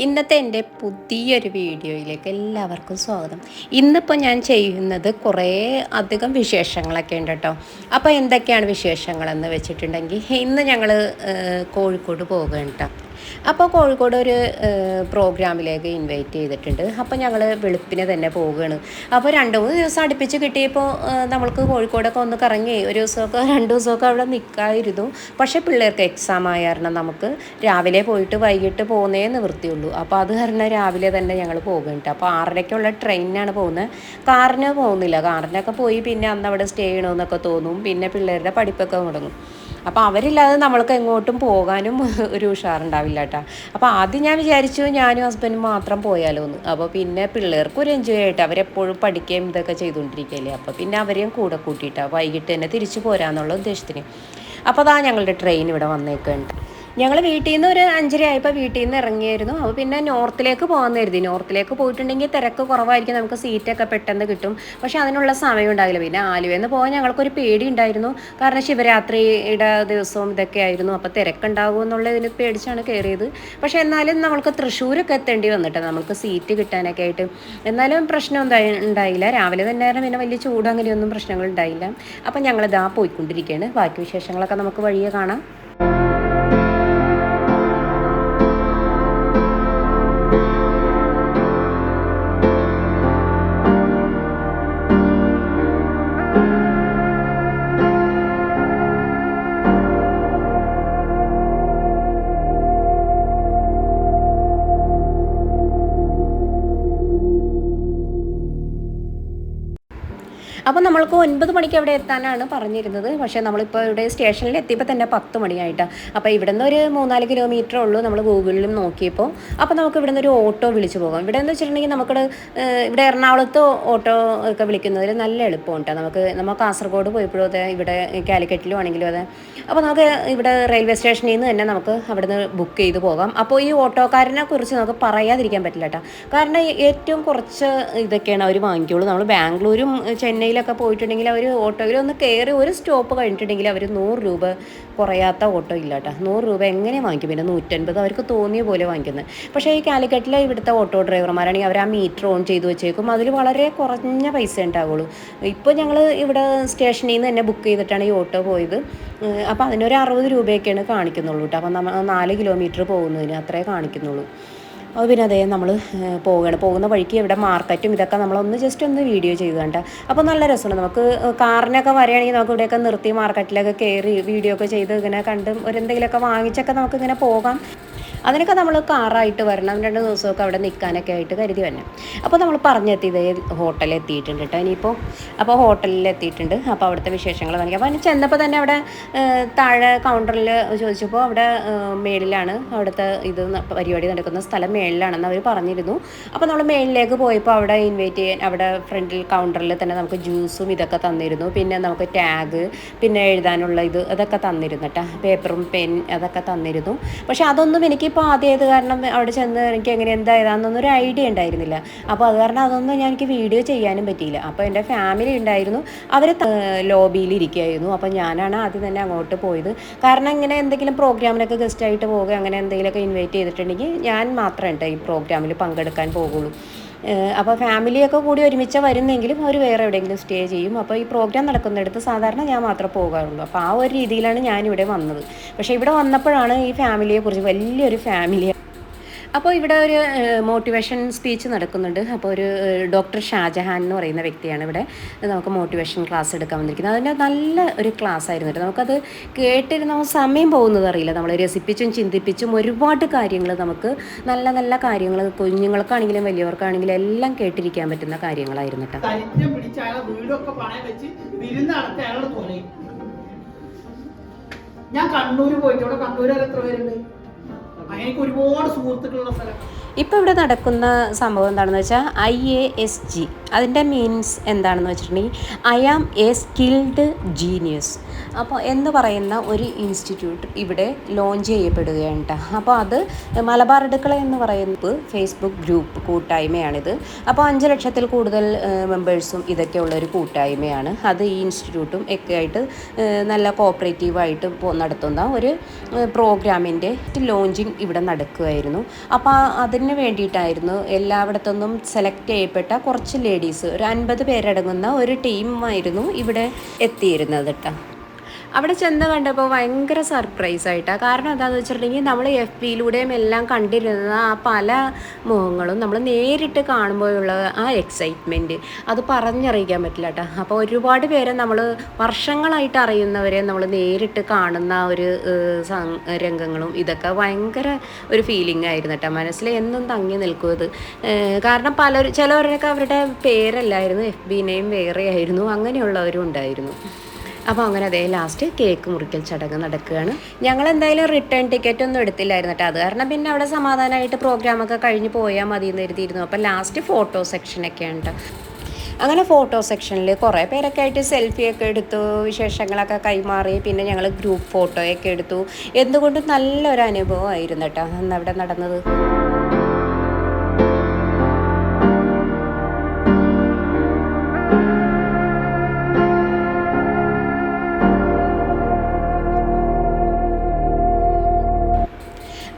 ഇന്നത്തെ എൻ്റെ പുതിയൊരു വീഡിയോയിലേക്ക് എല്ലാവർക്കും സ്വാഗതം. ഇന്നിപ്പോൾ ഞാൻ ചെയ്യുന്നത് കുറേ അധികം വിശേഷങ്ങളൊക്കെ ഉണ്ട് കേട്ടോ. അപ്പോൾ എന്തൊക്കെയാണ് വിശേഷങ്ങളെന്ന് വെച്ചിട്ടുണ്ടെങ്കിൽ, ഇന്ന് ഞങ്ങൾ കോഴിക്കോട് പോകുകയാണ് കേട്ടോ. അപ്പോൾ കോഴിക്കോട് ഒരു പ്രോഗ്രാമിലേക്ക് ഇൻവൈറ്റ് ചെയ്തിട്ടുണ്ട്. അപ്പോൾ ഞങ്ങൾ വെളുപ്പിനെ തന്നെ പോവുകയാണ്. അപ്പോൾ 2-3 ദിവസം അടുപ്പിച്ച് കിട്ടിയപ്പോൾ നമ്മൾക്ക് കോഴിക്കോടൊക്കെ ഒന്ന് കറങ്ങി ഒരു ദിവസമൊക്കെ 2 ദിവസമൊക്കെ അവിടെ നിൽക്കായിരുന്നു. പക്ഷേ പിള്ളേർക്ക് എക്സാം ആയ കാരണം നമുക്ക് രാവിലെ പോയിട്ട് വൈകിട്ട് പോകുന്നേ നിവൃത്തിയുള്ളൂ. അപ്പോൾ അത് കാരണം രാവിലെ തന്നെ ഞങ്ങൾ പോകുന്നുണ്ട്. അപ്പോൾ 6:30-ക്കുള്ള ട്രെയിനിനാണ് പോകുന്നത്. കാറിന് പോകുന്നില്ല. കാറിനൊക്കെ പോയി പിന്നെ അന്ന് അവിടെ സ്റ്റേ ചെയ്യണമെന്നൊക്കെ തോന്നും. പിന്നെ പിള്ളേരുടെ പഠിപ്പൊക്കെ തുടങ്ങും. അപ്പോൾ അവരില്ലാതെ നമ്മൾക്ക് എങ്ങോട്ടും പോകാനും ഒരു ഉഷാറുണ്ടാവില്ല കേട്ടോ. അപ്പോൾ ആദ്യം ഞാൻ വിചാരിച്ചു ഞാനും ഹസ്ബൻഡും മാത്രം പോയാലോ എന്ന്. അപ്പോൾ പിന്നെ പിള്ളേർക്കും ഒരു എൻജോയ് ആയിട്ട് അവരെപ്പോഴും പഠിക്കുകയും ഇതൊക്കെ ചെയ്തുകൊണ്ടിരിക്കുകയല്ലേ. അപ്പോൾ പിന്നെ അവരെയും കൂടെ കൂട്ടിയിട്ടാണ് വൈകിട്ട് തന്നെ തിരിച്ചു പോരാന്നുള്ള ഉദ്ദേശത്തിന്. അപ്പോൾ അതാ ഞങ്ങളുടെ ട്രെയിൻ ഇവിടെ വന്നേക്കുന്നുണ്ട്. ഞങ്ങൾ വീട്ടിൽ നിന്ന് ഒരു 5:30 ആയപ്പോൾ വീട്ടിൽ നിന്ന് ഇറങ്ങിയായിരുന്നു. അപ്പോൾ പിന്നെ നോർത്തിലേക്ക് പോകാമെന്ന് കരുതി. നോർത്തിലേക്ക് പോയിട്ടുണ്ടെങ്കിൽ തിരക്ക് കുറവായിരിക്കും, നമുക്ക് സീറ്റൊക്കെ പെട്ടെന്ന് കിട്ടും. പക്ഷേ അതിനുള്ള സമയം ഉണ്ടാവില്ല. പിന്നെ ആലുവയിൽ നിന്ന് പോകാൻ ഞങ്ങൾക്കൊരു പേടി ഉണ്ടായിരുന്നു. കാരണം ശിവരാത്രിയുടെ ദിവസവും ഇതൊക്കെ ആയിരുന്നു. അപ്പോൾ തിരക്കുണ്ടാകുമോ എന്നുള്ളതിന് പേടിച്ചാണ് കയറിയത്. പക്ഷേ എന്നാലും നമ്മൾക്ക് തൃശ്ശൂരൊക്കെ എത്തേണ്ടി വന്നിട്ട് നമ്മൾക്ക് സീറ്റ് കിട്ടാനൊക്കെ ആയിട്ട്. എന്നാലും പ്രശ്നം ഉണ്ടായില്ല. രാവിലെ തന്നെ പിന്നെ വലിയ ചൂട് അങ്ങനെയൊന്നും പ്രശ്നങ്ങൾ ഉണ്ടായില്ല. അപ്പം ഞങ്ങളിതാ പോയിക്കൊണ്ടിരിക്കുകയാണ്. ബാക്കി വിശേഷങ്ങളൊക്കെ നമുക്ക് വഴിയെ കാണാം. അപ്പോൾ നമ്മൾക്ക് 9 മണിക്ക് അവിടെ എത്താനാണ് പറഞ്ഞിരുന്നത്. പക്ഷേ നമ്മളിപ്പോൾ ഇവിടെ സ്റ്റേഷനിൽ എത്തിയപ്പോൾ തന്നെ 10 മണിയായിട്ടാണ്. അപ്പോൾ ഇവിടെ നിന്ന് ഒരു 3-4 കിലോമീറ്റർ ഉള്ളൂ. നമ്മൾ ഗൂഗിളിലും നോക്കിയപ്പോൾ അപ്പോൾ നമുക്ക് ഇവിടെ നിന്ന് ഒരു ഓട്ടോ വിളിച്ച് പോകാം. ഇവിടെ എന്ന് വെച്ചിട്ടുണ്ടെങ്കിൽ ഇവിടെ എറണാകുളത്ത് ഓട്ടോ ഒക്കെ വിളിക്കുന്നതിൽ നല്ല എളുപ്പമുണ്ട്. നമ്മൾ കാസർഗോഡ് പോയപ്പോഴും അതെ, ഇവിടെ കാലിക്കറ്റിലും ആണെങ്കിലും അതെ. അപ്പോൾ നമുക്ക് ഇവിടെ റെയിൽവേ സ്റ്റേഷനിൽ നിന്ന് തന്നെ നമുക്ക് അവിടെ നിന്ന് ബുക്ക് ചെയ്ത് പോകാം. അപ്പോൾ ഈ ഓട്ടോക്കാരനെ കുറിച്ച് നമുക്ക് പറയാതിരിക്കാൻ പറ്റില്ല കേട്ടോ. കാരണം ഏറ്റവും കുറച്ച് ഇതൊക്കെയാണ് അവർ വാങ്ങിക്കുള്ളൂ. നമ്മൾ ബാംഗ്ലൂരും ചെന്നൈയിലൊക്കെ പോയിട്ടുണ്ടെങ്കിൽ അവർ ഓട്ടോയിൽ ഒന്ന് കയറി ഒരു സ്റ്റോപ്പ് കഴിഞ്ഞിട്ടുണ്ടെങ്കിൽ അവർ 100 രൂപ കുറയാത്ത ഓട്ടോ ഇല്ല കേട്ടോ. 100 രൂപ എങ്ങനെ വാങ്ങിക്കും? പിന്നെ 150 അവർക്ക് തോന്നിയ പോലെ വാങ്ങിക്കുന്നത്. പക്ഷേ ഈ കാലിക്കറ്റിലെ ഇവിടുത്തെ ഓട്ടോ ഡ്രൈവർമാരാണെങ്കിൽ അവർ ആ മീറ്റർ ഓൺ ചെയ്ത് വെച്ചേക്കും. അതിൽ വളരെ കുറഞ്ഞ പൈസ ഉണ്ടാവുള്ളൂ. ഇപ്പോൾ ഞങ്ങൾ ഇവിടെ സ്റ്റേഷനിൽ നിന്ന് തന്നെ ബുക്ക് ചെയ്തിട്ടാണ് ഈ ഓട്ടോ പോയത്. അപ്പോൾ അതിനൊരു 60 രൂപയൊക്കെയാണ് കാണിക്കുന്നുള്ളൂ കേട്ടോ. അപ്പം നമ്മൾ 4 കിലോമീറ്റർ പോകുന്നതിന് അത്രേ കാണിക്കുന്നുള്ളൂ. അപ്പോൾ പിന്നെ അതേ നമ്മൾ പോകുന്ന വഴിക്ക് ഇവിടെ മാർക്കറ്റും ഇതൊക്കെ നമ്മളൊന്ന് ജസ്റ്റ് ഒന്ന് വീഡിയോ ചെയ്ത് കണ്ട. അപ്പോൾ നല്ല രസമാണ്. നമുക്ക് കാറിനൊക്കെ വരികയാണെങ്കിൽ നമുക്ക് ഇവിടെയൊക്കെ നിർത്തി മാർക്കറ്റിലൊക്കെ കയറി വീഡിയോ ഒക്കെ ചെയ്ത് ഇങ്ങനെ കണ്ട് എന്തെങ്കിലുമൊക്കെ വാങ്ങിച്ചൊക്കെ നമുക്കിങ്ങനെ പോകാം. അതിനൊക്കെ നമ്മൾ കാറായിട്ട് വരണം. 2 ദിവസമൊക്കെ അവിടെ നിൽക്കാനൊക്കെ ആയിട്ട് കരുതി വരണം. അപ്പോൾ നമ്മൾ പറഞ്ഞെത്തിയത് ഹോട്ടലിൽ എത്തിയിട്ടുണ്ട് കേട്ടോ. ഇനിയിപ്പോൾ അപ്പോൾ ഹോട്ടലിൽ എത്തിയിട്ടുണ്ട്. അപ്പോൾ അവിടുത്തെ വിശേഷങ്ങൾ കാണിക്കാം. അപ്പോൾ അതിന് ചെന്നപ്പോൾ തന്നെ അവിടെ താഴെ കൗണ്ടറിൽ ചോദിച്ചപ്പോൾ അവിടെ മേളിലാണ് അവിടുത്തെ പരിപാടി നടക്കുന്ന സ്ഥലം മേളിലാണെന്ന് അവർ പറഞ്ഞിരുന്നു. അപ്പോൾ നമ്മൾ മേളിലേക്ക് പോയപ്പോൾ അവിടെ ഇൻവൈറ്റ് ചെയ്യാൻ അവിടെ ഫ്രണ്ടിൽ കൗണ്ടറിൽ തന്നെ നമുക്ക് ജ്യൂസും ഇതൊക്കെ തന്നിരുന്നു. പിന്നെ നമുക്ക് ടാഗ് പിന്നെ എഴുതാനുള്ള അതൊക്കെ തന്നിരുന്നു കേട്ടോ. പേപ്പറും പെൻ അതൊക്കെ തന്നിരുന്നു. പക്ഷേ അതൊന്നും എനിക്കിപ്പോൾ ആദ്യമായത് കാരണം അവിടെ ചെന്ന് എനിക്ക് എങ്ങനെ എന്തായതാണെന്നൊന്നും ഒരു ഐഡിയ ഉണ്ടായിരുന്നില്ല. അപ്പോൾ അത് കാരണം അതൊന്നും എനിക്ക് വീഡിയോ ചെയ്യാനും പറ്റിയില്ല. അപ്പോൾ എൻ്റെ ഫാമിലി ഉണ്ടായിരുന്നു. അവർ ലോബിയിൽ ഇരിക്കുകയായിരുന്നു. അപ്പോൾ ഞാനാണ് ആദ്യം തന്നെ അങ്ങോട്ട് പോയത്. കാരണം ഇങ്ങനെ എന്തെങ്കിലും പ്രോഗ്രാമിനൊക്കെ ഗസ്റ്റായിട്ട് പോകുക അങ്ങനെ എന്തെങ്കിലുമൊക്കെ ഇൻവൈറ്റ് ചെയ്തിട്ടുണ്ടെങ്കിൽ ഞാൻ മാത്രമേ ഈ പ്രോഗ്രാമിൽ പങ്കെടുക്കാൻ പോകുള്ളൂ. അപ്പോൾ ഫാമിലിയൊക്കെ കൂടി ഒരുമിച്ച് വരുന്നെങ്കിലും അവർ വേറെ എവിടെയെങ്കിലും സ്റ്റേ ചെയ്യും. അപ്പോൾ ഈ പ്രോഗ്രാം നടക്കുന്നിടത്ത് സാധാരണ ഞാൻ മാത്രമേ പോകാറുള്ളൂ. അപ്പോൾ ആ ഒരു രീതിയിലാണ് ഞാനിവിടെ വന്നത്. പക്ഷേ ഇവിടെ വന്നപ്പോഴാണ് ഈ ഫാമിലിയെക്കുറിച്ച് വലിയൊരു ഫാമിലി. അപ്പോൾ ഇവിടെ ഒരു മോട്ടിവേഷൻ സ്പീച്ച് നടക്കുന്നുണ്ട്. അപ്പോൾ ഒരു ഡോക്ടർ ഷാജഹാൻ എന്ന് പറയുന്ന വ്യക്തിയാണ് ഇവിടെ നമുക്ക് മോട്ടിവേഷൻ ക്ലാസ് എടുക്കാൻ വന്നിരിക്കുന്നത്. അതിൻ്റെ നല്ല ഒരു ക്ലാസ് ആയിരുന്നു കേട്ടോ. നമുക്കത് കേട്ടിരുന്ന സമയം പോകുന്നത് അറിയില്ല. നമ്മൾ രസിപ്പിച്ചും ചിന്തിപ്പിച്ചും ഒരുപാട് കാര്യങ്ങൾ നമുക്ക് നല്ല നല്ല കാര്യങ്ങൾ കുഞ്ഞുങ്ങൾക്കാണെങ്കിലും വലിയവർക്കാണെങ്കിലും എല്ലാം കേട്ടിരിക്കാൻ പറ്റുന്ന കാര്യങ്ങളായിരുന്നു കേട്ടോ. ഞാൻ കണ്ണൂർ പോയിട്ട് കണ്ണൂർ എത്ര പേരുണ്ട്? എനിക്ക് ഒരുപാട് സുഹൃത്തുക്കളുള്ള സ്ഥലം. ഇപ്പോൾ ഇവിടെ നടക്കുന്ന സംഭവം എന്താണെന്ന് വെച്ചാൽ IASG. അതിൻ്റെ മീൻസ് എന്താണെന്ന് വെച്ചിട്ടുണ്ടെങ്കിൽ I am a skilled genius. അപ്പോൾ എന്ന് പറയുന്ന ഒരു ഇൻസ്റ്റിറ്റ്യൂട്ട് ഇവിടെ ലോഞ്ച് ചെയ്യപ്പെടുകയാണ് കേട്ടോ. അപ്പോൾ അത് മലബാർ അടുക്കള എന്ന് പറയുന്നത് ഫേസ്ബുക്ക് ഗ്രൂപ്പ് കൂട്ടായ്മയാണിത്. അപ്പോൾ 5 ലക്ഷത്തിൽ കൂടുതൽ മെമ്പേഴ്സും ഇതൊക്കെ ഉള്ളൊരു കൂട്ടായ്മയാണ്. അത് ഈ ഇൻസ്റ്റിറ്റ്യൂട്ടും ഒക്കെ ആയിട്ട് നല്ല കോപ്പറേറ്റീവായിട്ട് നടത്തുന്ന ഒരു പ്രോഗ്രാമിൻ്റെ ലോഞ്ചിങ് ഇവിടെ നടക്കുകയായിരുന്നു. അപ്പോൾ അതിന് തിയേറ്ററിന് വേണ്ടിയിട്ടായിരുന്നു എല്ലായിടത്തുനിന്നും സെലക്ട് ചെയ്യപ്പെട്ട കുറച്ച് ലേഡീസ്, ഒരു 50 പേരടങ്ങുന്ന ഒരു ടീമായിരുന്നു ഇവിടെ എത്തിയിരുന്നത് കേട്ടോ. അവിടെ ചെന്ന് കണ്ടപ്പോൾ ഭയങ്കര സർപ്രൈസായിട്ടാണ്. കാരണം എന്താണെന്ന് വെച്ചിട്ടുണ്ടെങ്കിൽ നമ്മൾ FBയിലൂടെയും എല്ലാം കണ്ടിരുന്ന ആ പല മുഖങ്ങളും നമ്മൾ നേരിട്ട് കാണുമ്പോഴുള്ള ആ എക്സൈറ്റ്മെൻറ്റ് അത് പറഞ്ഞറിയിക്കാൻ പറ്റില്ല കേട്ടോ. അപ്പോൾ ഒരുപാട് പേരെ നമ്മൾ വർഷങ്ങളായിട്ട് അറിയുന്നവരെ നമ്മൾ നേരിട്ട് കാണുന്ന ഒരു രംഗങ്ങളും ഇതൊക്കെ ഭയങ്കര ഒരു ഫീലിംഗ് ആയിരുന്നു കേട്ടോ. മനസ്സിൽ എന്നും തങ്ങി നിൽക്കും ഇത്. കാരണം ചിലവരൊക്കെ അവരുടെ പേരല്ലായിരുന്നു, FB വേറെ ആയിരുന്നു, അങ്ങനെയുള്ളവരും ഉണ്ടായിരുന്നു. അപ്പോൾ അങ്ങനെ അതേ ലാസ്റ്റ് കേക്ക് മുറിക്കൽ ചടങ്ങ് നടക്കുകയാണ്. ഞങ്ങൾ എന്തായാലും റിട്ടേൺ ടിക്കറ്റ് ഒന്നും എടുത്തില്ലായിരുന്നു കേട്ടോ. അത് കാരണം പിന്നെ അവിടെ സമാധാനമായിട്ട് പ്രോഗ്രാമൊക്കെ കഴിഞ്ഞ് പോയാൽ മതി എന്ന് കരുതിയിരുന്നു. അപ്പോൾ ലാസ്റ്റ് ഫോട്ടോ സെക്ഷനൊക്കെയാണ് കേട്ടോ. അങ്ങനെ ഫോട്ടോ സെക്ഷനിൽ കുറേ പേരൊക്കെ ആയിട്ട് സെൽഫിയൊക്കെ എടുത്തു, വിശേഷങ്ങളൊക്കെ കൈമാറി. പിന്നെ ഞങ്ങൾ ഗ്രൂപ്പ് ഫോട്ടോയൊക്കെ എടുത്തു. എന്തുകൊണ്ടും നല്ലൊരു അനുഭവമായിരുന്നു കേട്ടോ അന്ന് അവിടെ നടന്നത്.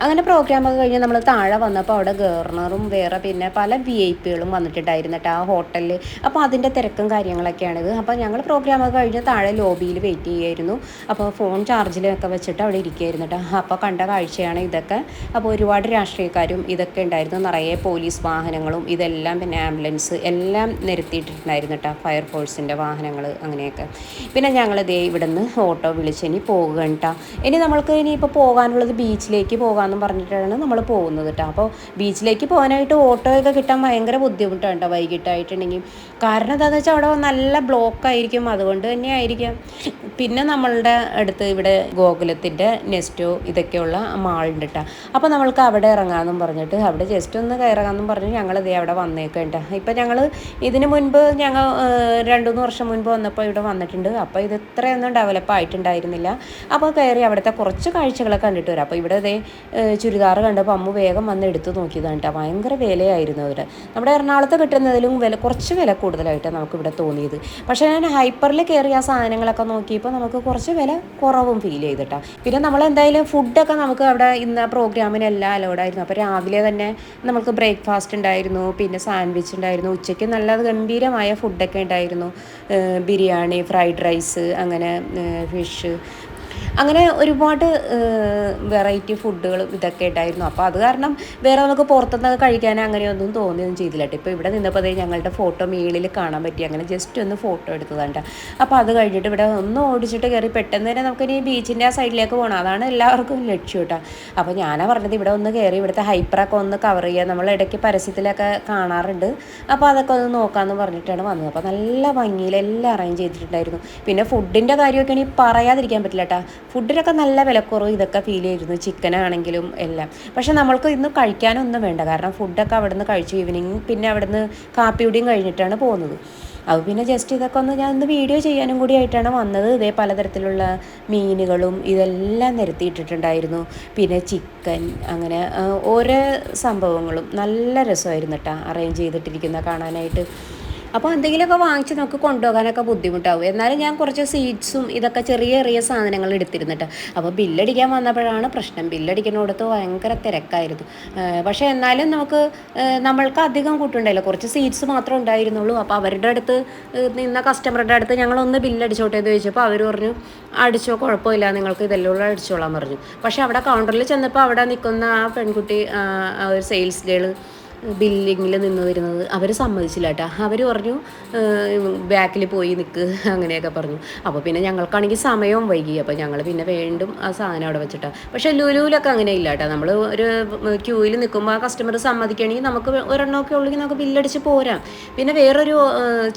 അങ്ങനെ പ്രോഗ്രാമൊക്കെ കഴിഞ്ഞ് നമ്മൾ താഴെ വന്നപ്പോൾ അവിടെ ഗവർണറും വേറെ പിന്നെ പല VIP-കളും വന്നിട്ടുണ്ടായിരുന്നു കേട്ടോ ആ ഹോട്ടലിൽ. അപ്പോൾ അതിൻ്റെ തിരക്കും കാര്യങ്ങളൊക്കെയാണിത്. അപ്പോൾ ഞങ്ങൾ പ്രോഗ്രാമൊക്കെ കഴിഞ്ഞ് താഴെ ലോബിയിൽ വെയിറ്റ് ചെയ്യുമായിരുന്നു. അപ്പോൾ ഫോൺ ചാർജിലൊക്കെ വെച്ചിട്ട് അവിടെ ഇരിക്കുകയായിരുന്നു കേട്ടോ. അപ്പോൾ കണ്ട കാഴ്ചയാണ് ഇതൊക്കെ. അപ്പോൾ ഒരുപാട് രാഷ്ട്രീയക്കാരും ഇതൊക്കെ ഉണ്ടായിരുന്നു, നിറയെ പോലീസ് വാഹനങ്ങളും ഇതെല്ലാം, പിന്നെ ആംബുലൻസ് എല്ലാം നിരത്തിയിട്ടുണ്ടായിരുന്നു കേട്ടോ, ഫയർഫോഴ്സിൻ്റെ വാഹനങ്ങൾ അങ്ങനെയൊക്കെ. പിന്നെ ഞങ്ങളിതേ ഇവിടുന്ന് ഓട്ടോ വിളിച്ച് ഇനി പോകുക കേട്ടോ. ഇനി നമ്മൾക്ക് ഇനിയിപ്പോൾ പോകാനുള്ളത് ബീച്ചിലേക്ക് പോകാമെന്ന് പറഞ്ഞിട്ടാണ് നമ്മൾ പോകുന്നത് കേട്ടോ. അപ്പോൾ ബീച്ചിലേക്ക് പോകാനായിട്ട് ഓട്ടോയൊക്കെ കിട്ടാൻ ഭയങ്കര ബുദ്ധിമുട്ടാണ് കേട്ടോ വൈകിട്ടായിട്ടുണ്ടെങ്കിൽ. കാരണം എന്താണെന്ന് വെച്ചാൽ അവിടെ നല്ല ബ്ലോക്കായിരിക്കും, അതുകൊണ്ട് തന്നെ ആയിരിക്കാം. പിന്നെ നമ്മളുടെ അടുത്ത് ഇവിടെ ഗോകുലത്തിൻ്റെ നെസ്റ്റോ ഇതൊക്കെയുള്ള മാളുണ്ട് കേട്ടോ. അപ്പോൾ നമ്മൾക്ക് അവിടെ ഇറങ്ങാമെന്നും പറഞ്ഞിട്ട് അവിടെ ജസ്റ്റ് ഒന്ന് കയറാമെന്നും പറഞ്ഞ് ഞങ്ങളിതേ അവിടെ വന്നേക്കേണ്ട. ഇപ്പം ഞങ്ങൾ ഇതിന് മുൻപ് 2-3 വർഷം മുൻപ് വന്നപ്പോൾ ഇവിടെ വന്നിട്ടുണ്ട്. അപ്പോൾ ഇത് ഇത്രയൊന്നും ഡെവലപ്പ് ആയിട്ടുണ്ടായിരുന്നില്ല. അപ്പോൾ കയറി അവിടുത്തെ കുറച്ച് കാഴ്ചകളൊക്കെ കണ്ടിട്ട് വരാം. അപ്പോൾ ഇവിടെ ചുരിദാർ കണ്ടപ്പോൾ അമ്മ വേഗം വന്ന് എടുത്ത് നോക്കിയതാണ് കേട്ടോ. ഭയങ്കര വിലയായിരുന്നു അവിടെ. നമ്മുടെ എറണാകുളത്ത് കിട്ടുന്നതിലും കുറച്ച് വില കൂടുതലായിട്ടാണ് നമുക്കിവിടെ തോന്നിയത്. പക്ഷേ ഞാൻ ഹൈപ്പറിൽ കയറി ആ സാധനങ്ങളൊക്കെ നോക്കിയപ്പോൾ നമുക്ക് കുറച്ച് വില കുറവും ഫീൽ ചെയ്തിട്ടാണ്. പിന്നെ നമ്മളെന്തായാലും ഫുഡൊക്കെ നമുക്ക് അവിടെ ഇന്ന് പ്രോഗ്രാമിനെല്ലാം അലോഡായിരുന്നു. അപ്പോൾ രാവിലെ തന്നെ നമുക്ക് ബ്രേക്ക്ഫാസ്റ്റ് ഉണ്ടായിരുന്നു, പിന്നെ സാൻഡ്വിച്ച് ഉണ്ടായിരുന്നു. ഉച്ചയ്ക്ക് നല്ല ഗംഭീരമായ ഫുഡൊക്കെ ഉണ്ടായിരുന്നു, ബിരിയാണി, ഫ്രൈഡ് റൈസ്, അങ്ങനെ ഫിഷ്, അങ്ങനെ ഒരുപാട് വെറൈറ്റി ഫുഡുകളും ഇതൊക്കെ ഉണ്ടായിരുന്നു. അപ്പോൾ അത് കാരണം വേറെ നമുക്ക് പുറത്തുനിന്ന് കഴിക്കാൻ അങ്ങനെയൊന്നും തോന്നിയൊന്നും ചെയ്തില്ല കേട്ടോ. ഇപ്പോൾ ഇവിടെ നിന്നപ്പോൾ അതേ ഞങ്ങളുടെ ഫോട്ടോ മേളിൽ കാണാൻ പറ്റി. അങ്ങനെ ജസ്റ്റ് ഒന്ന് ഫോട്ടോ എടുത്തതാണ്. അപ്പോൾ അത് കഴിഞ്ഞിട്ട് ഇവിടെ ഒന്ന് ഓടിച്ചിട്ട് കയറി പെട്ടെന്ന് തന്നെ നമുക്കിനി ബീച്ചിൻ്റെ ആ സൈഡിലേക്ക് പോകണം, അതാണ് എല്ലാവർക്കും ലക്ഷ്യം കേട്ടോ. അപ്പോൾ ഞാനാണ് പറഞ്ഞത് ഇവിടെ ഒന്ന് കയറി ഇവിടുത്തെ ഹൈപ്പറൊക്കെ ഒന്ന് കവർ ചെയ്യുക, നമ്മൾ ഇടയ്ക്ക് പരസ്യത്തിലൊക്കെ കാണാറുണ്ട്. അപ്പോൾ അതൊക്കെ ഒന്ന് നോക്കാമെന്ന് പറഞ്ഞിട്ടാണ് വന്നത്. അപ്പോൾ നല്ല ഭംഗിയിൽ എല്ലാം അറേഞ്ച് ചെയ്തിട്ടുണ്ടായിരുന്നു. പിന്നെ ഫുഡിൻ്റെ കാര്യമൊക്കെ ഇനി പറയാതിരിക്കാൻ പറ്റില്ല കേട്ടോ. ഫുഡിനൊക്കെ നല്ല വിലക്കുറവ് ഇതൊക്കെ ഫീൽ ചെയ്തിരുന്നു, ചിക്കനാണെങ്കിലും എല്ലാം. പക്ഷെ നമ്മൾക്ക് ഇന്ന് കഴിക്കാനൊന്നും വേണ്ട, കാരണം ഫുഡൊക്കെ അവിടെ നിന്ന് കഴിച്ചു. ഈവനിങ് പിന്നെ അവിടെ നിന്ന് കാപ്പിയുടെയും കഴിഞ്ഞിട്ടാണ് പോകുന്നത്. അത് പിന്നെ ജസ്റ്റ് ഇതൊക്കെ ഒന്ന് ഞാൻ ഇന്ന് വീഡിയോ ചെയ്യാനും കൂടി ആയിട്ടാണ് വന്നത്. ഇതേ പലതരത്തിലുള്ള മീനുകളും ഇതെല്ലാം നിരത്തിയിട്ടിട്ടുണ്ടായിരുന്നു. പിന്നെ ചിക്കൻ, അങ്ങനെ ഓരോ സംഭവങ്ങളും നല്ല രസമായിരുന്നു കേട്ടോ അറേഞ്ച് ചെയ്തിട്ടിരിക്കുന്ന കാണാനായിട്ട്. അപ്പോൾ എന്തെങ്കിലുമൊക്കെ വാങ്ങിച്ച് നമുക്ക് കൊണ്ടുപോകാനൊക്കെ ബുദ്ധിമുട്ടാവും. എന്നാലും ഞാൻ കുറച്ച് സ്വീറ്റ്സും ഇതൊക്കെ ചെറിയ ചെറിയ സാധനങ്ങൾ എടുത്തിരുന്നിട്ട്. അപ്പോൾ ബില്ലടിക്കാൻ വന്നപ്പോഴാണ് പ്രശ്നം. ബില്ലടിക്കുന്നിടത്ത് ഭയങ്കര തിരക്കായിരുന്നു. പക്ഷേ എന്നാലും നമ്മൾക്ക് അധികം കൂട്ടുണ്ടായില്ല, കുറച്ച് സ്വീറ്റ്സ് മാത്രമേ ഉണ്ടായിരുന്നുള്ളൂ. അപ്പോൾ അവരുടെ അടുത്ത് നിന്ന കസ്റ്റമറുടെ അടുത്ത് ഞങ്ങളൊന്ന് ബില്ലടിച്ചോട്ടെ എന്ന് ചോദിച്ചപ്പോൾ അവർ പറഞ്ഞു അടിച്ചോ, കുഴപ്പമില്ല, നിങ്ങൾക്ക് ഇതെല്ലാം അടിച്ചോളാൻ പറഞ്ഞു. പക്ഷേ അവിടെ കൗണ്ടറിൽ ചെന്നപ്പോൾ അവിടെ നിൽക്കുന്ന ആ പെൺകുട്ടി, ഒരു സെയിൽസ് ഗേൾ ബില്ലിങ്ങിൽ നിന്ന് വരുന്നത്, അവർ സമ്മതിച്ചില്ല കേട്ടോ. അവർ പറഞ്ഞു ബാക്കിൽ പോയി നിൽക്ക്, അങ്ങനെയൊക്കെ പറഞ്ഞു. അപ്പോൾ പിന്നെ ഞങ്ങൾക്കാണെങ്കിൽ സമയവും വൈകി. അപ്പോൾ ഞങ്ങൾ പിന്നെ വീണ്ടും ആ സാധനം അവിടെ വെച്ചിട്ടാണ്. പക്ഷേ ലുലുവിലൊക്കെ അങ്ങനെ ഇല്ല കേട്ടോ. നമ്മൾ ഒരു ക്യൂവിൽ നിൽക്കുമ്പോൾ ആ കസ്റ്റമർ സമ്മതിക്കുകയാണെങ്കിൽ നമുക്ക് ഒരെണ്ണമൊക്കെ ഉള്ളെങ്കിൽ നമുക്ക് ബില്ലടിച്ച് പോരാം. പിന്നെ വേറൊരു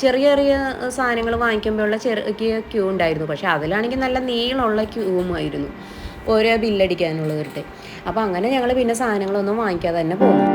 ചെറിയ ചെറിയ സാധനങ്ങൾ വാങ്ങിക്കുമ്പോഴുള്ള ചെറിയ ക്യൂ ഉണ്ടായിരുന്നു. പക്ഷേ അതിലാണെങ്കിൽ നല്ല നീളമുള്ള ക്യൂവുമായിരുന്നു ഓരോ ബില്ലടിക്കാനുള്ളവരുടെ. അപ്പോൾ അങ്ങനെ ഞങ്ങൾ പിന്നെ സാധനങ്ങളൊന്നും വാങ്ങിക്കാതെ തന്നെ പോകും.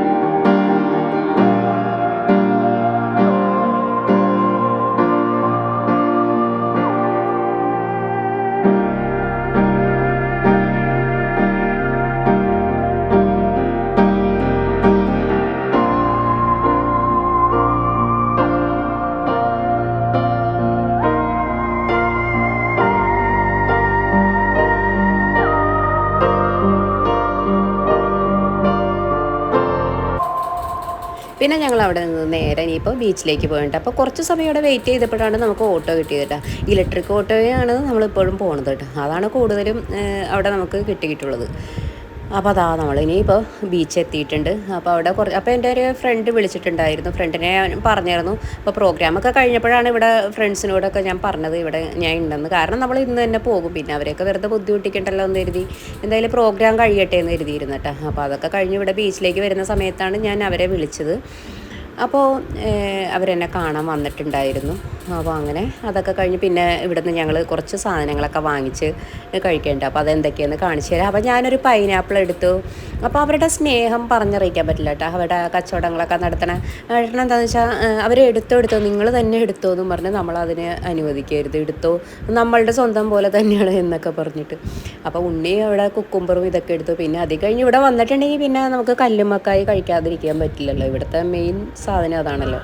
പിന്നെ ഞങ്ങൾ അവിടെ നിന്ന് നേരെ ഇനിയിപ്പോൾ ബീച്ചിലേക്ക് പോയിട്ട് അപ്പോൾ കുറച്ച് സമയം അവിടെ വെയിറ്റ് ചെയ്തപ്പോഴാണ് നമുക്ക് ഓട്ടോ കിട്ടിയത് കേട്ടോ. ഇലക്ട്രിക് ഓട്ടോയാണ് നമ്മളിപ്പോഴും പോകുന്നത് കേട്ടോ. അതാണ് കൂടുതലും അവിടെ നമുക്ക് കിട്ടിയിട്ടുള്ളത്. അപ്പോൾ അതാ നമ്മൾ ഇനിയിപ്പോൾ ബീച്ച് എത്തിയിട്ടുണ്ട്. അപ്പോൾ അവിടെ അപ്പോൾ എൻ്റെ ഒരു ഫ്രണ്ട് വിളിച്ചിട്ടുണ്ടായിരുന്നു. ഫ്രണ്ടിനെ ഞാൻ പറഞ്ഞായിരുന്നു. അപ്പോൾ പ്രോഗ്രാമൊക്കെ കഴിഞ്ഞപ്പോഴാണ് ഇവിടെ ഫ്രണ്ട്സിനോടൊക്കെ ഞാൻ പറഞ്ഞത് ഇവിടെ ഞാൻ ഉണ്ടെന്ന്. കാരണം നമ്മൾ ഇന്ന് തന്നെ പോകും, പിന്നെ അവരെയൊക്കെ വെറുതെ ബുദ്ധിമുട്ടിക്കണ്ടല്ലോ എന്ന് കരുതി എന്തായാലും പ്രോഗ്രാം കഴിയട്ടെ എന്ന് കരുതിയിരുന്നു കേട്ടോ. അപ്പോൾ അതൊക്കെ കഴിഞ്ഞ് ഇവിടെ ബീച്ചിലേക്ക് വരുന്ന സമയത്താണ് ഞാൻ അവരെ വിളിച്ചത്. അപ്പോൾ അവരെന്നെ കാണാൻ വന്നിട്ടുണ്ടായിരുന്നു. അപ്പോൾ അങ്ങനെ അതൊക്കെ കഴിഞ്ഞ് പിന്നെ ഇവിടുന്ന് ഞങ്ങൾ കുറച്ച് സാധനങ്ങളൊക്കെ വാങ്ങിച്ച് കഴിക്കേണ്ട. അപ്പോൾ അതെന്തൊക്കെയാണെന്ന് കാണിച്ചു തരാം. അപ്പോൾ ഞാനൊരു പൈനാപ്പിൾ എടുത്തു. അപ്പോൾ അവരുടെ സ്നേഹം പറഞ്ഞറിയിക്കാൻ പറ്റില്ല കേട്ടോ. അവരുടെ കച്ചവടങ്ങളൊക്കെ നടത്തണ കാരണം എന്താണെന്ന് വെച്ചാൽ അവർ എടുത്തോ നിങ്ങൾ തന്നെ എടുത്തോ എന്നും പറഞ്ഞ് നമ്മളതിന് അനുവദിക്കരുത്. എടുത്തോ, നമ്മളുടെ സ്വന്തം പോലെ തന്നെയാണ് എന്നൊക്കെ പറഞ്ഞിട്ട്. അപ്പോൾ ഉണ്ണി അവിടെ കുക്കുംബറും ഇതൊക്കെ എടുത്തു. പിന്നെ അത് കഴിഞ്ഞ് ഇവിടെ വന്നിട്ടുണ്ടെങ്കിൽ പിന്നെ നമുക്ക് കല്ലുമ്മക്കായി കഴിക്കാതിരിക്കാൻ പറ്റില്ലല്ലോ. ഇവിടുത്തെ മെയിൻ സാധനം അതാണല്ലോ.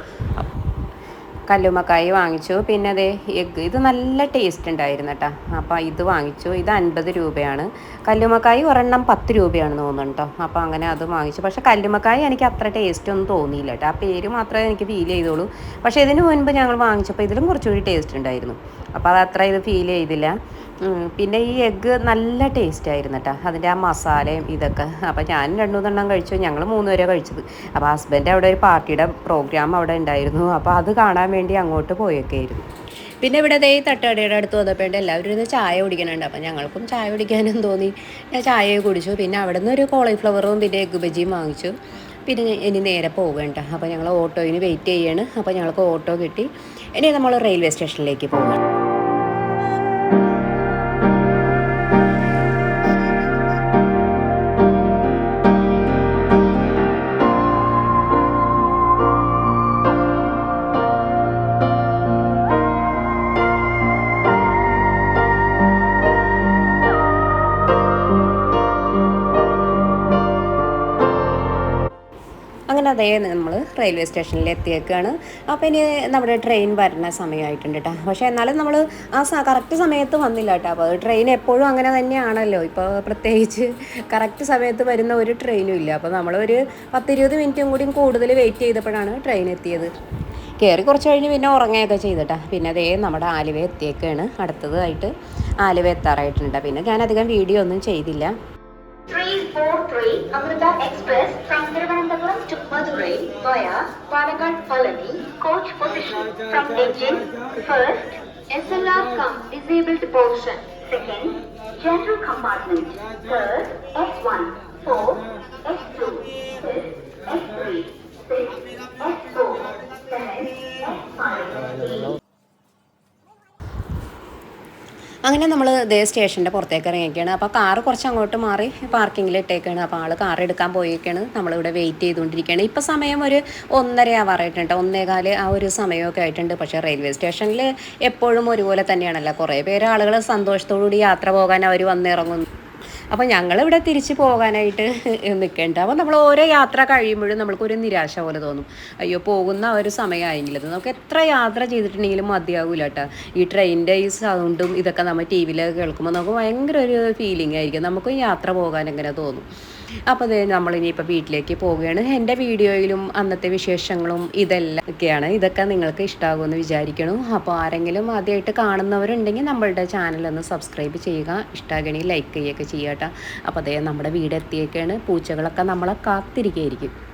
കല്ലുമ്മക്കായി വാങ്ങിച്ചു. പിന്നെ അതേ എഗ്ഗ്, ഇത് നല്ല ടേസ്റ്റ് ഉണ്ടായിരുന്നു കേട്ടോ. അപ്പോൾ ഇത് വാങ്ങിച്ചു. ഇത് 50 രൂപയാണ്. കല്ലുമ്മക്കായി ഒരെണ്ണം 10 രൂപയാണെന്ന് തോന്നുന്നു കേട്ടോ. അപ്പോൾ അങ്ങനെ അത് വാങ്ങിച്ചു. പക്ഷേ കല്ലുമ്മക്കായി എനിക്ക് അത്ര ടേസ്റ്റ് ഒന്നും തോന്നിയില്ല കേട്ടോ. ആ പേര് മാത്രമേ എനിക്ക് ഫീൽ ചെയ്തോളൂ. പക്ഷേ ഇതിന് മുൻപ് ഞങ്ങൾ വാങ്ങിച്ചപ്പോൾ ഇതിലും കുറച്ചുകൂടി ടേസ്റ്റ് ഉണ്ടായിരുന്നു. അപ്പോൾ അത് അത്ര ഇത് ഫീൽ ചെയ്തില്ല. പിന്നെ ഈ എഗ്ഗ് നല്ല ടേസ്റ്റ് ആയിരുന്നു കേട്ടോ, അതിൻ്റെ ആ മസാലയും ഇതൊക്കെ. അപ്പോൾ ഞാൻ 2-3 കഴിച്ചു. ഞങ്ങൾ 3 പേരെ കഴിച്ചത്. അപ്പോൾ ഹസ്ബൻഡ് അവിടെ ഒരു പാർട്ടിയുടെ പ്രോഗ്രാം അവിടെ ഉണ്ടായിരുന്നു. അപ്പോൾ അത് കാണാൻ വേണ്ടി അങ്ങോട്ട് പോയൊക്കെ ആയിരുന്നു. പിന്നെ ഇവിടെ ദേ തട്ടുകടയുടെ അടുത്ത് വന്നപ്പോണ്ട് എല്ലാവരും ഇരുന്ന് ചായ കുടിക്കണുണ്ട്. അപ്പോൾ ഞങ്ങൾക്കും ചായ കുടിക്കാനും തോന്നി. ഞാൻ ചായ കുടിച്ചു. പിന്നെ അവിടെ നിന്ന് ഒരു കോളിഫ്ലവറും പിന്നെ എഗ്ഗ് ബജിയും വാങ്ങിച്ചു. പിന്നെ ഇനി നേരെ പോകേണ്ട. അപ്പോൾ ഞങ്ങൾ ഓട്ടോയിന് വെയിറ്റ് ചെയ്യാണ്. അപ്പോൾ ഞങ്ങൾക്ക് ഓട്ടോ കിട്ടി. ഇനി നമ്മൾ റെയിൽവേ സ്റ്റേഷനിലേക്ക് പോകണം. അങ്ങനെ അതേ നമ്മൾ റെയിൽവേ സ്റ്റേഷനിൽ എത്തിയേക്കാണ്. അപ്പോൾ ഇനി നമ്മുടെ ട്രെയിൻ വരുന്ന സമയമായിട്ടുണ്ട് കേട്ടോ. പക്ഷേ എന്നാലും നമ്മൾ ആ കറക്റ്റ് സമയത്ത് വന്നില്ല കേട്ടോ. അപ്പോൾ ട്രെയിൻ എപ്പോഴും അങ്ങനെ തന്നെയാണല്ലോ. ഇപ്പോൾ പ്രത്യേകിച്ച് കറക്റ്റ് സമയത്ത് വരുന്ന ഒരു ട്രെയിനും ഇല്ല. അപ്പോൾ നമ്മളൊരു 10-20 മിനിറ്റും കൂടി കൂടുതൽ വെയിറ്റ് ചെയ്തപ്പോഴാണ് ട്രെയിൻ എത്തിയത്. കയറി കുറച്ച് കഴിഞ്ഞ് പിന്നെ ഉറങ്ങുകയൊക്കെ ചെയ്തിട്ടാ. പിന്നെ അതേ നമ്മുടെ ആലുവ എത്തിയേക്കാണ്. അടുത്തതായിട്ട് ആലുവ എത്താറായിട്ടുണ്ട്. പിന്നെ ഞാനധികം വീഡിയോ ഒന്നും ചെയ്തില്ല. 343 Amrita Express from Thiruvananthapuram to Madurai via Palakkad Palani. Coach position from engine. First, SLR cum disabled portion. Second, general compartment. Third, S1, 4, S2, 6, S3, 6, S4, 7, S5, 8. അങ്ങനെ നമ്മൾ ഇതേ സ്റ്റേഷൻ്റെ പുറത്തേക്ക് ഇറങ്ങിയൊക്കെയാണ്. അപ്പോൾ കാറ് കുറച്ച് അങ്ങോട്ട് മാറി പാർക്കിങ്ങിൽ ഇട്ടേക്കാണ്. അപ്പോൾ ആൾ കാർ എടുക്കാൻ പോയേക്കാണ്. നമ്മളിവിടെ വെയിറ്റ് ചെയ്തുകൊണ്ടിരിക്കുകയാണ്. ഇപ്പോൾ സമയം ഒരു 1:30 ആവാറായിട്ടുണ്ട്. 1:15 ആ ഒരു സമയമൊക്കെ ആയിട്ടുണ്ട്. പക്ഷേ റെയിൽവേ സ്റ്റേഷനിൽ എപ്പോഴും ഒരുപോലെ തന്നെയാണല്ലോ. കുറേ പേര് ആളുകൾ സന്തോഷത്തോടുകൂടി യാത്ര പോകാൻ അവർ വന്നിറങ്ങുന്നു. അപ്പോൾ ഞങ്ങളിവിടെ തിരിച്ച് പോകാനായിട്ട് നിൽക്കേണ്ട. അപ്പോൾ നമ്മൾ ഓരോ യാത്ര കഴിയുമ്പോഴും നമ്മൾക്കൊരു നിരാശ പോലെ തോന്നും. അയ്യോ പോകുന്ന ഒരു സമയമായെങ്കിലും നമുക്ക് എത്ര യാത്ര ചെയ്തിട്ടുണ്ടെങ്കിലും മതിയാവില്ല കേട്ടോ. ഈ ട്രെയിനിൻ്റെ ഈ സൗണ്ടും ഇതൊക്കെ നമ്മൾ ടി വിയിൽ കേൾക്കുമ്പോൾ നമുക്ക് ഭയങ്കര ഒരു ഫീലിംഗ് ആയിരിക്കും. നമുക്കും യാത്ര പോകാൻ എങ്ങനെ തോന്നും. അപ്പോൾ അത് നമ്മളിനിയിപ്പോൾ വീട്ടിലേക്ക് പോവുകയാണ്. എൻ്റെ വീഡിയോയിലും അന്നത്തെ വിശേഷങ്ങളും ഇതെല്ലാം ഒക്കെയാണ്. ഇതൊക്കെ നിങ്ങൾക്ക് ഇഷ്ടമാകുമെന്ന് വിചാരിക്കണം. അപ്പോൾ ആരെങ്കിലും ആദ്യമായിട്ട് കാണുന്നവരുണ്ടെങ്കിൽ നമ്മളുടെ ചാനലൊന്ന് സബ്സ്ക്രൈബ് ചെയ്യുക. ഇഷ്ടമാകണമെങ്കിൽ ലൈക്ക് ചെയ്യുകയൊക്കെ ചെയ്യാം കേട്ടോ. അപ്പോൾ അതേ നമ്മുടെ വീട് എത്തിയൊക്കെയാണ്. പൂച്ചകളൊക്കെ നമ്മളെ കാത്തിരിക്കുകയായിരിക്കും.